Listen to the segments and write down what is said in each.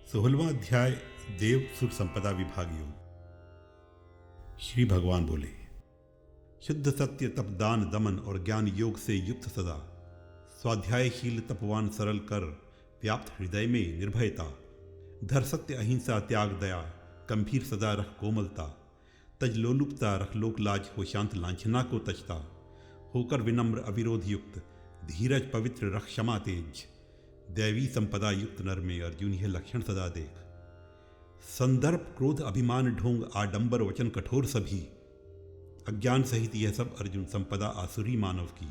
16वां अध्याय देव सुर संपदा विभाग योग। श्री भगवान बोले, शुद्ध सत्य तप दान दमन और ज्ञान योग से युक्त सदा, स्वाध्यायशील तपवान सरल कर, व्याप्त हृदय में निर्भयता, धर सत्य अहिंसा त्याग दया, गंभीर सदा रख कोमलता, तज लोलुपता रख लोक लाज हो शांत लांछना को तजता, होकर विनम्र अविरोध युक्त, धीरज पवित्र रख क्षमा तेज, दैवी संपदा युक्त नर में अर्जुन यह लक्षण सदा देख। संदर्भ क्रोध अभिमान ढोंग आडंबर वचन कठोर सभी, अज्ञान सहित यह सब अर्जुन संपदा आसुरी मानव की।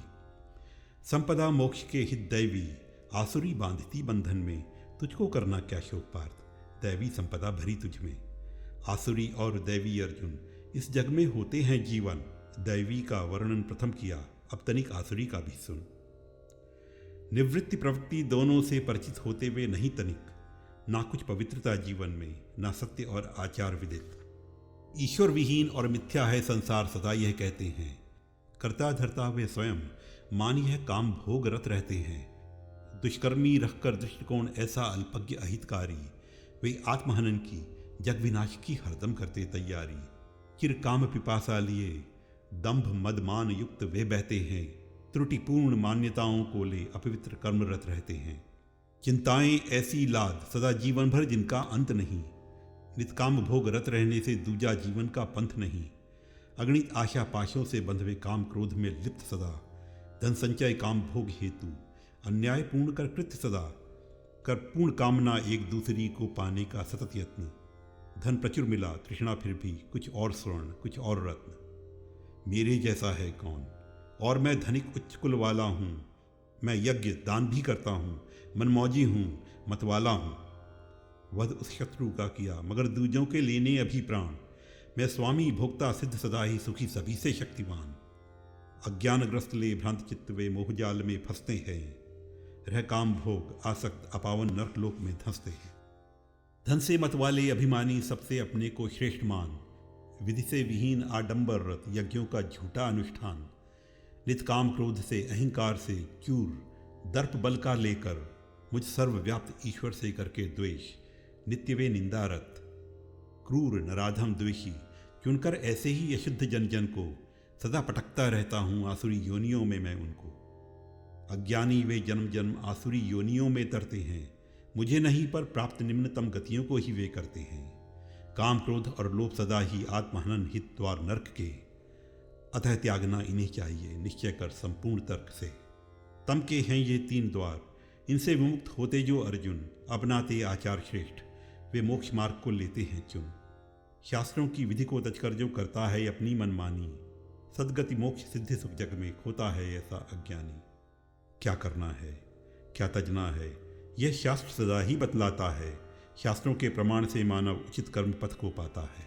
संपदा मोक्ष के हित दैवी, आसुरी बांधती बंधन में, तुझको करना क्या शोक पार्थ, दैवी संपदा भरी तुझ में। आसुरी और दैवी अर्जुन इस जग में होते हैं जीवन, दैवी का वर्णन प्रथम किया, अब तनिक आसुरी का भी सुन। निवृत्ति प्रवृत्ति दोनों से परिचित होते हुए नहीं तनिक, ना कुछ पवित्रता जीवन में, ना सत्य और आचार विदित। ईश्वर विहीन और मिथ्या है संसार सदा यह कहते हैं, करता धरता वे स्वयं मान यह काम भोग रत रहते हैं। दुष्कर्मी रखकर दृष्टिकोण ऐसा अल्पज्ञ अहितकारी, वे आत्महनन की जग विनाश की हरदम करते तैयारी। चिर काम पिपासा लिए दंभ मदमान युक्त वे बहते हैं, त्रुटिपूर्ण मान्यताओं को ले अपवित्र कर्मरत रहते हैं। चिंताएं ऐसी लाद सदा जीवन भर जिनका अंत नहीं, नितकाम भोग रत रहने से दूजा जीवन का पंथ नहीं। अगणित आशा पाशों से बंधवे काम क्रोध में लिप्त सदा, धन संचय काम भोग हेतु, अन्याय पूर्ण कर कृत्य सदा, कर पूर्ण कामना एक दूसरी को पाने का सतत यत्न। धन प्रचुर मिला तृष्णा फिर भी, कुछ और स्वर्ण कुछ और रत्न। मेरे जैसा है कौन, और मैं धनिक उच्च कुल वाला हूँ, मैं यज्ञ दान भी करता हूँ, मनमौजी हूँ मतवाला हूँ। वध उस शत्रु का किया मगर दूजों के लेने अभी प्राण, मैं स्वामी भोक्ता सिद्ध सदा ही सुखी सभी से शक्तिमान। अज्ञानग्रस्त ले भ्रांत चित्त वे मोहजाल में फंसते हैं, रह काम भोग आसक्त अपावन नरकलोक में धंसते हैं। धन से मतवाले अभिमानी सबसे अपने को श्रेष्ठ मान, विधि से विहीन आडंबर रत यज्ञों का झूठा अनुष्ठान। नितकाम क्रोध से अहंकार से चूर, दर्प बल का लेकर, मुझ सर्वव्याप्त ईश्वर से करके द्वेष, नित्य वे निंदारत। क्रूर नराधम द्वेषी चुनकर ऐसे ही अशुद्ध जन जन को, सदा पटकता रहता हूँ आसुरी योनियों में मैं उनको। अज्ञानी वे जन्म जन्म आसुरी योनियों में तरते हैं, मुझे नहीं पर प्राप्त निम्नतम गतियों को ही वे करते हैं। काम क्रोध और लोभ सदा ही आत्महनन हित द्वार नर्क के, अतः त्यागना इन्हें चाहिए निश्चय कर संपूर्ण तर्क से। तम के हैं ये तीन द्वार, इनसे विमुक्त होते जो अर्जुन, अपनाते आचार श्रेष्ठ, वे मोक्ष मार्ग को लेते हैं चुन। शास्त्रों की विधि को तजकर जो करता है अपनी मनमानी, सदगति मोक्ष सिद्धि सुख जग में खोता है ऐसा अज्ञानी। क्या करना है क्या तजना है यह शास्त्र सदा ही बतलाता है, शास्त्रों के प्रमाण से मानव उचित कर्म पथ को पाता है।